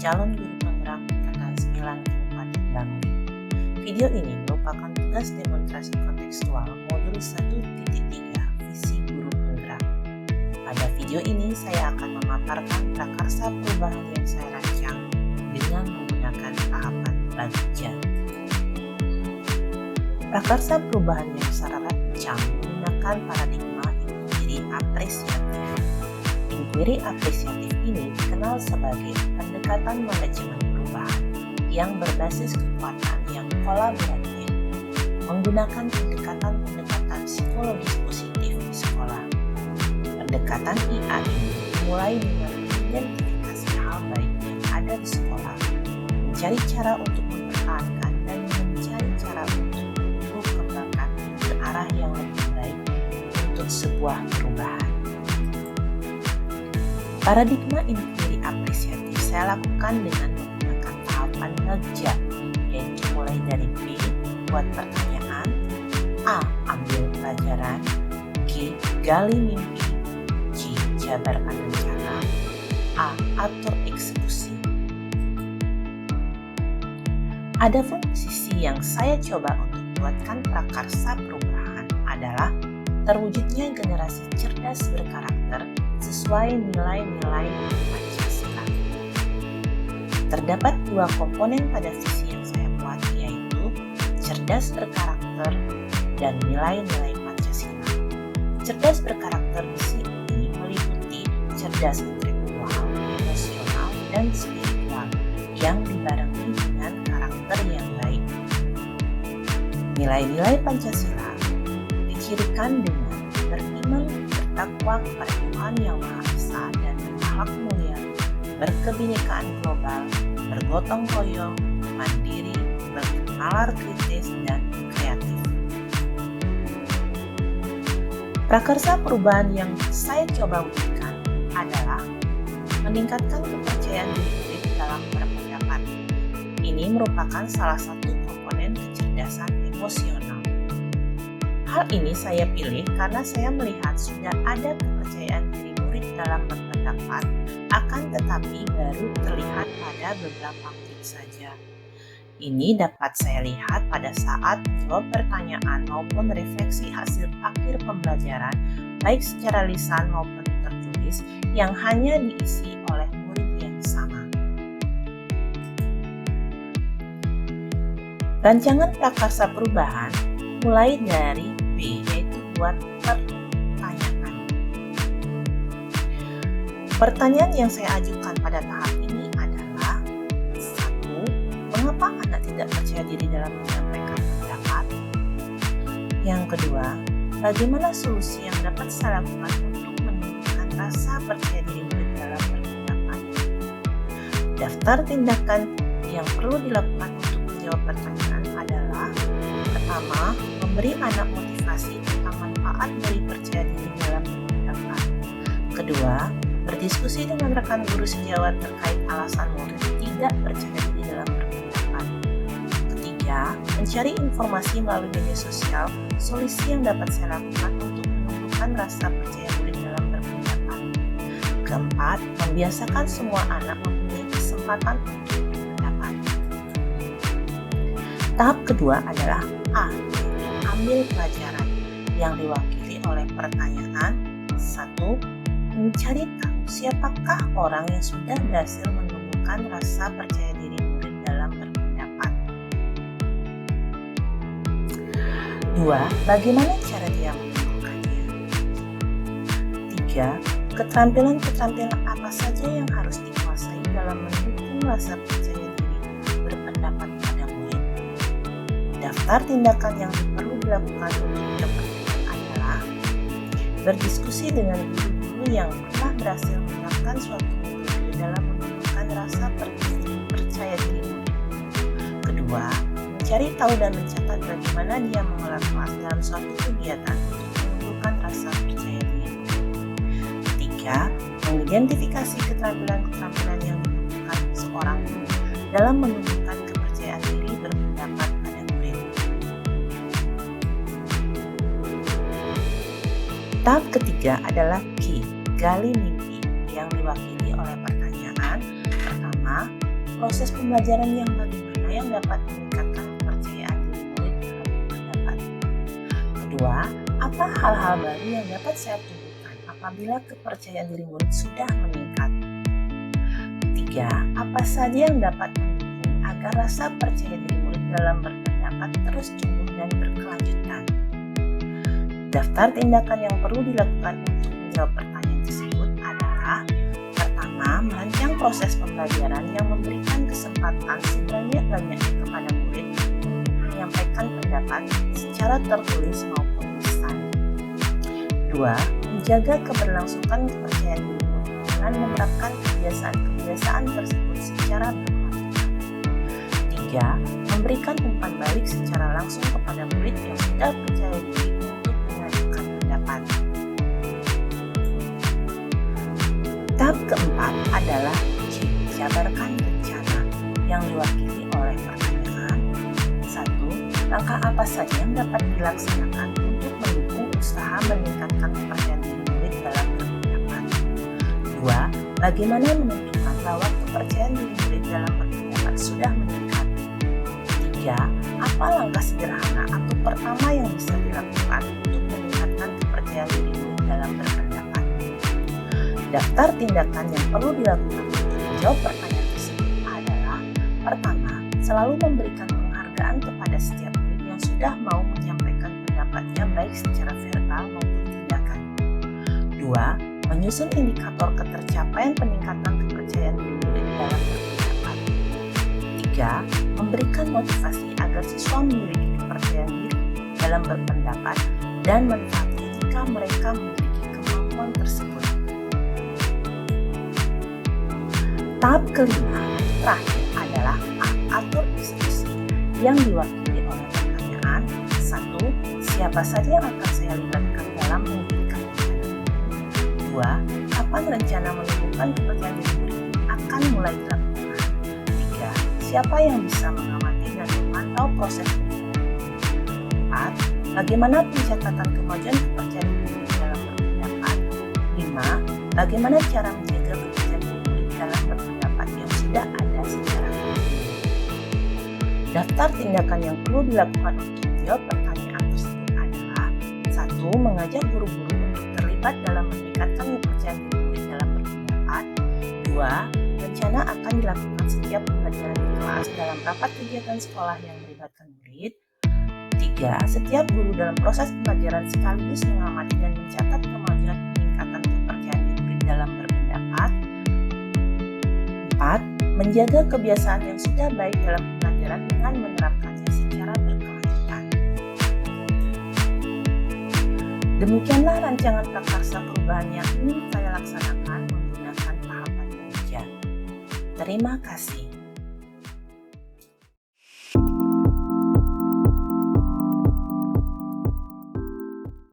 calon guru penggerak Angkatan 9 Kabupaten Bangli. Video ini merupakan tugas demonstrasi kontekstual modul 1.3 visi guru penggerak. Pada video ini saya akan memaparkan prakarsa perubahan yang saya rancang dengan menggunakan tahapan belajar. Prakarsa perubahan yang saya rancang menggunakan paradigma inquiry apresiatif. Inquiry apresiatif ini dikenal sebagai pendekatan manajemen perubahan yang berbasis kekuatan yang kolaboratif, menggunakan pendekatan psikologis positif di sekolah. Pendekatan IA ini dimulai dengan mengidentifikasi hal baik yang ada di sekolah, mencari cara untuk mempertahankan dan mencari cara untuk kembangkan ke arah yang lebih baik untuk sebuah perubahan. Paradigma inquiry apresiatif saya lakukan dengan menggunakan tahapan belajar, yaitu mulai dari B, buat pertanyaan, A, ambil pelajaran, G, gali mimpi, G, jabarkan rencana, A, atur eksekusi. Adapun sisi yang saya coba untuk buatkan prakarsa perubahan adalah terwujudnya generasi cerdas berkarakter sesuai nilai-nilai Pancasila. Terdapat dua komponen pada visi yang saya buat, yaitu cerdas berkarakter dan nilai-nilai Pancasila. Cerdas berkarakter visi ini meliputi cerdas intelektual, emosional, dan spiritual yang dibarengi dengan karakter yang baik. Nilai-nilai Pancasila dicirikan dengan beriman, bertakwa kepada Tuhan Yang Maha Esa dan berakhlak mulia, berkebinekaan global, bergotong royong, mandiri, bernalar kritis, dan kreatif. Prakarsa perubahan yang saya coba wujudkan adalah meningkatkan kepercayaan diri murid dalam berpendapat. Ini merupakan salah satu komponen kecerdasan emosional. Hal ini saya pilih karena saya melihat sudah ada kepercayaan diri murid dalam berpendapat, akan tetapi baru terlihat pada beberapa menit saja. Ini dapat saya lihat pada saat menjawab pertanyaan maupun refleksi hasil akhir pembelajaran, baik secara lisan maupun tertulis, yang hanya diisi oleh murid yang sama. Rancangan prakarsa perubahan mulai dari B, yaitu buat pertanyaan. Pertanyaan yang saya ajukan pada tahap ini adalah: 1. Mengapa anak tidak percaya diri dalam menyampaikan pendapat? Yang kedua, bagaimana solusi yang dapat saya lakukan untuk menumbuhkan rasa percaya diri murid dalam berpendapat? Daftar tindakan yang perlu dilakukan untuk menjawab pertanyaan adalah: pertama, memberi anak motivasi tentang manfaat dari percaya diri dalam berpendapat. Kedua, berdiskusi dengan rekan guru sejawat terkait alasan murid tidak percaya diri dalam berpendapat. Ketiga, mencari informasi melalui media sosial, solusi yang dapat saya lakukan untuk menumbuhkan rasa percaya diri dalam berpendapat. Keempat, membiasakan semua anak mempunyai kesempatan untuk berpendapat. Tahap kedua adalah A, ambil pelajaran, yang diwakili oleh pertanyaan. 1. Mencari tahu siapakah orang yang sudah berhasil menumbuhkan rasa percaya diri murid dalam berpendapat. 2. Bagaimana cara dia menumbuhkannya. 3. Keterampilan-keterampilan apa saja yang harus dikuasai dalam mendukung rasa percaya diri berpendapat pada murid. Daftar tindakan yang perlu dilakukan untuk berpendapat adalah: berdiskusi dengan guru-guru yang telah berhasil menerapkan suatu metode dalam menumbuhkan rasa percaya diri murid. Kedua, mencari tahu dan mencatat bagaimana dia mengelola kelas dalam suatu kegiatan untuk menumbuhkan rasa percaya diri. Ketiga, mengidentifikasi keterampilan-keterampilan yang dibutuhkan seorang guru dalam menumbuhkan kepercayaan diri berpendapat pada murid. Tahap ketiga adalah G, gali mimpi, yang diwakili oleh pertanyaan. Pertama, proses pembelajaran yang bagaimana yang dapat meningkatkan kepercayaan diri murid dalam berpendapat. Kedua, apa hal-hal baru yang dapat saya tumbuhkan apabila kepercayaan diri murid sudah meningkat. Tiga, apa saja yang dapat mendukung agar rasa percaya diri murid dalam berpendapat terus tumbuh dan berkelanjutan. Daftar tindakan yang perlu dilakukan untuk menjawab pertanyaan tersebut adalah: pertama, merancang proses pembelajaran yang memberikan kesempatan sebanyak-banyaknya kepada murid untuk menyampaikan pendapat secara tertulis maupun lisan. Dua, menjaga keberlangsungan kepercayaan diri murid dengan menerapkan kebiasaan-kebiasaan tersebut secara berkelanjutan. Tiga, memberikan umpan balik secara langsung kepada murid yang sudah percaya diri untuk mengajukan pendapat. Tahap keempat adalah uji jabarkan rencana yang diwakili oleh pertanyaan. 1. Langkah apa saja yang dapat dilaksanakan untuk mendukung usaha meningkatkan kepercayaan diri murid dalam berpendapat? 2. Bagaimana menentukan bahwa kepercayaan diri murid dalam berpendapat sudah meningkat? 3. Apa langkah sederhana atau pertama yang bisa dilakukan untuk meningkatkan kepercayaan diri murid dalam berpendapat? Daftar tindakan yang perlu dilakukan untuk menjawab pertanyaan tersebut adalah: pertama, selalu memberikan penghargaan kepada setiap murid yang sudah mau menyampaikan pendapatnya baik secara verbal maupun tindakan. 2. Menyusun indikator ketercapaian peningkatan kepercayaan diri murid dalam berpendapat. 3. Memberikan motivasi agar siswa memiliki kepercayaan diri dalam berpendapat dan manfaatnya jika mereka memiliki kemampuan tersebut. Tahap kelima, terakhir adalah atur eksekusi yang diwakili oleh pertanyaan. 1. Siapa saja yang akan saya libatkan dalam mewujudkan rencana ini? 2. Kapan rencana menumbuhkan kepercayaan diri murid akan mulai dilakukan? 3. Siapa yang bisa mengamati dan memantau proses rencana ini? 4. Bagaimana pencatatan kemajuan kepercayaan diri murid dalam berpendapat? 5. Bagaimana cara menjaga kepercayaan diri murid dalam berpendapat yang sudah ada secara rutin? Daftar tindakan yang perlu dilakukan untuk menjawab pertanyaan tersebut adalah: 1. Mengajak guru-guru untuk terlibat dalam meningkatkan kepercayaan diri murid dalam berpendapat. 2. Rencana akan dilakukan setiap pembelajaran di kelas dalam rapat kegiatan sekolah yang melibatkan murid. 3. Setiap guru dalam proses pembelajaran sekaligus mengamati dan mencatat kemajuan peningkatan kepercayaan diri murid dalam berpendapat. 4. Menjaga kebiasaan yang sudah baik dalam pembelajaran dengan menerapkannya secara berkelanjutan. Demikianlah rancangan prakarsa perubahan yang ingin saya laksanakan menggunakan tahapan pengujian. Terima kasih.